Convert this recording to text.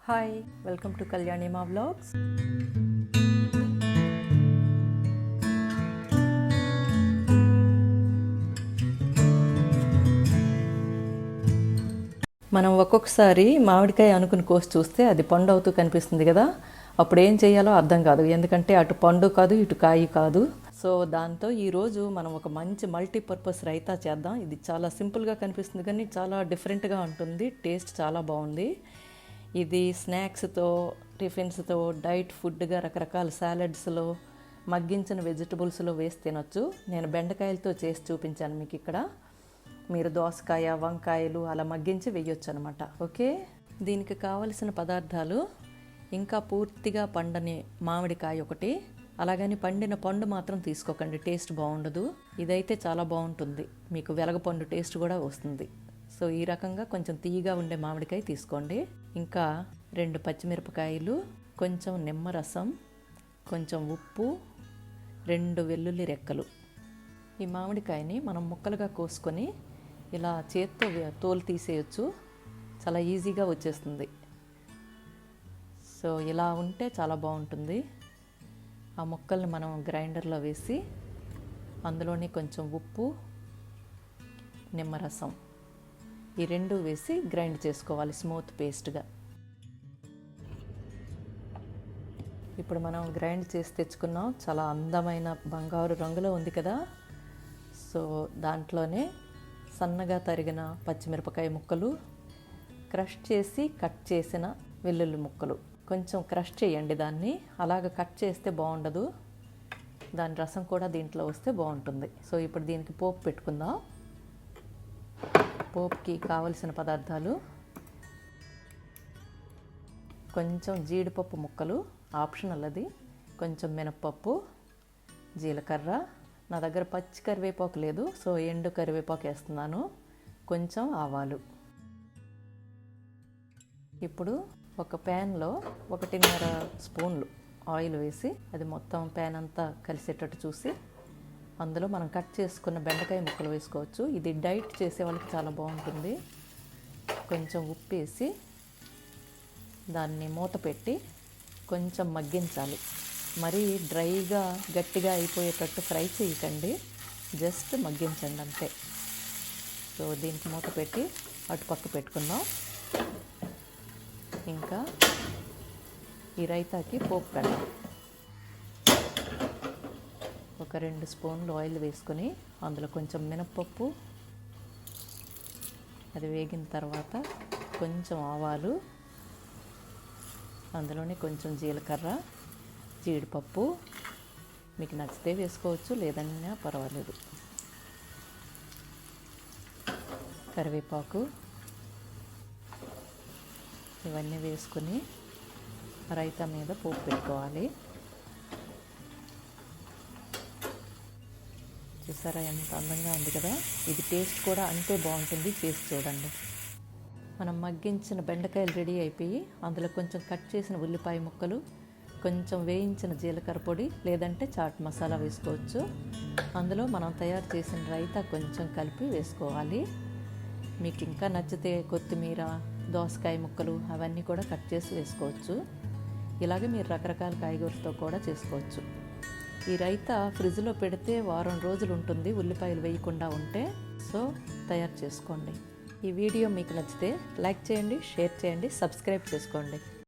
Hi, welcome to Kalyani మా vlogs. మనం ఒక్కొక్కసారి మామిడికాయ అనుకుని కోసి చూస్తే అది పండు అవుతూ కనిపిస్తుంది కదా. అప్పుడు ఏం చేయాలో అర్థం కాదు, ఎందుకంటే అటు పండు కాదు ఇటు కాయ కాదు. సో దాంతో ఈరోజు మనం ఒక మంచి మల్టీపర్పస్ రైతా చేద్దాం. ఇది చాలా సింపుల్గా కనిపిస్తుంది కానీ చాలా డిఫరెంట్గా ఉంటుంది, టేస్ట్ చాలా బాగుంది. ఇది స్నాక్స్తో, టిఫిన్స్తో, డైట్ ఫుడ్గా, రకరకాల సాలడ్స్లో, మగ్గించిన వెజిటబుల్స్లో వేసి తినొచ్చు. నేను బెండకాయలతో చేసి చూపించాను మీకు ఇక్కడ. మీరు దోసకాయ, వంకాయలు అలా మగ్గించి వేయొచ్చు అనమాట. ఓకే, దీనికి కావలసిన పదార్థాలు: ఇంకా పూర్తిగా పండని మామిడికాయ ఒకటి, అలాగని పండిన పండు మాత్రం తీసుకోకండి, టేస్ట్ బాగుండదు. ఇదైతే చాలా బాగుంటుంది, మీకు వెలగపండు టేస్ట్ కూడా వస్తుంది. సో ఈ రకంగా కొంచెం తీయగా ఉండే మామిడికాయ తీసుకోండి. ఇంకా 2 పచ్చిమిరపకాయలు, కొంచెం నిమ్మరసం, కొంచెం ఉప్పు, 2 వెల్లుల్లి రెక్కలు. ఈ మామిడికాయని మనం ముక్కలుగా కోసుకొని ఇలా చేత్తో తోలు తీసేయచ్చు, చాలా ఈజీగా వచ్చేస్తుంది. సో ఇలా ఉంటే చాలా బాగుంటుంది. ఆ ముక్కల్ని మనం గ్రైండర్లో వేసి అందులోని కొంచెం ఉప్పు, నిమ్మరసం ఈ 2 వేసి గ్రైండ్ చేసుకోవాలి స్మూత్ పేస్ట్గా. ఇప్పుడు మనం గ్రైండ్ చేసి తెచ్చుకున్నాం, చాలా అందమైన బంగారు రంగులో ఉంది కదా. సో దాంట్లోనే సన్నగా తరిగిన పచ్చిమిరపకాయ ముక్కలు, క్రష్ చేసి కట్ చేసిన వెల్లుల్లి ముక్కలు. కొంచెం క్రష్ చేయండి దాన్ని, అలాగ కట్ చేస్తే బాగుండదు, దాని రసం కూడా దీంట్లో వస్తే బాగుంటుంది. సో ఇప్పుడు దీనికి పోపు పెట్టుకుందాం. పోపుకి కావలసిన పదార్థాలు: కొంచెం జీడిపప్పు ముక్కలు, ఆప్షనల్ అది, కొంచెం మినప్పప్పు, జీలకర్ర, నా దగ్గర పచ్చి కరివేపాకు లేదు సో ఎండు కరివేపాకు వేస్తున్నాను, కొంచెం ఆవాలు. ఇప్పుడు ఒక ప్యాన్లో 1.5 స్పూన్లు ఆయిల్ వేసి అది మొత్తం ప్యాన్ అంతా కలిసేటట్టు చూసి అందులో మనం కట్ చేసుకున్న బెండకాయ ముక్కలు వేసుకోవచ్చు. ఇది డైట్ చేసే వాళ్ళకి చాలా బాగుంటుంది. కొంచెం ఉప్పు వేసి దాన్ని మూత పెట్టి కొంచెం మగ్గించాలి. మరీ డ్రైగా గట్టిగా అయిపోయేటట్టు ఫ్రై చేయకండి, జస్ట్ మగ్గించండి అంతే. సో దీనికి మూత పెట్టి అటు పక్క పెట్టుకుందాం. ఇంకా ఈ రైతాకి పోపు పెడదాం. ఒక 2 స్పూన్లు ఆయిల్ వేసుకొని అందులో కొంచెం మినప్పప్పు, అది వేగిన తర్వాత కొంచెం ఆవాలు, అందులోనే కొంచెం జీలకర్ర, జీడిపప్పు, మీకు నచ్చితే వేసుకోవచ్చు, లేదన్నా పర్వాలేదు, కరివేపాకు, ఇవన్నీ వేసుకొని రైతా మీద పోపు పెట్టుకోవాలి. చూసారా ఎంత అందంగా ఉంది కదా. ఇది టేస్ట్ కూడా అంతే బాగుంటుంది, చేసి చూడండి. మనం మగ్గించిన బెండకాయలు రెడీ అయిపోయి అందులో కొంచెం కట్ చేసిన ఉల్లిపాయ ముక్కలు, కొంచెం వేయించిన జీలకర్ర పొడి లేదంటే చాట్ మసాలా వేసుకోవచ్చు. అందులో మనం తయారు చేసిన రైతా కొంచెం కలిపి వేసుకోవాలి. మీకు ఇంకా నచ్చితే కొత్తిమీర, దోసకాయ ముక్కలు అవన్నీ కూడా కట్ చేసి వేసుకోవచ్చు. ఇలాగే మీరు రకరకాల కాయగూరలతో కూడా చేసుకోవచ్చు. ఈ రైతా ఫ్రిడ్జ్లో పెడితే వారం రోజులు ఉంటుంది, ఉల్లిపాయలు వేయకుండా ఉంటే. సో తయారు చేసుకోండి. ఈ వీడియో మీకు నచ్చితే లైక్ చేయండి, షేర్ చేయండి, సబ్స్క్రైబ్ చేసుకోండి.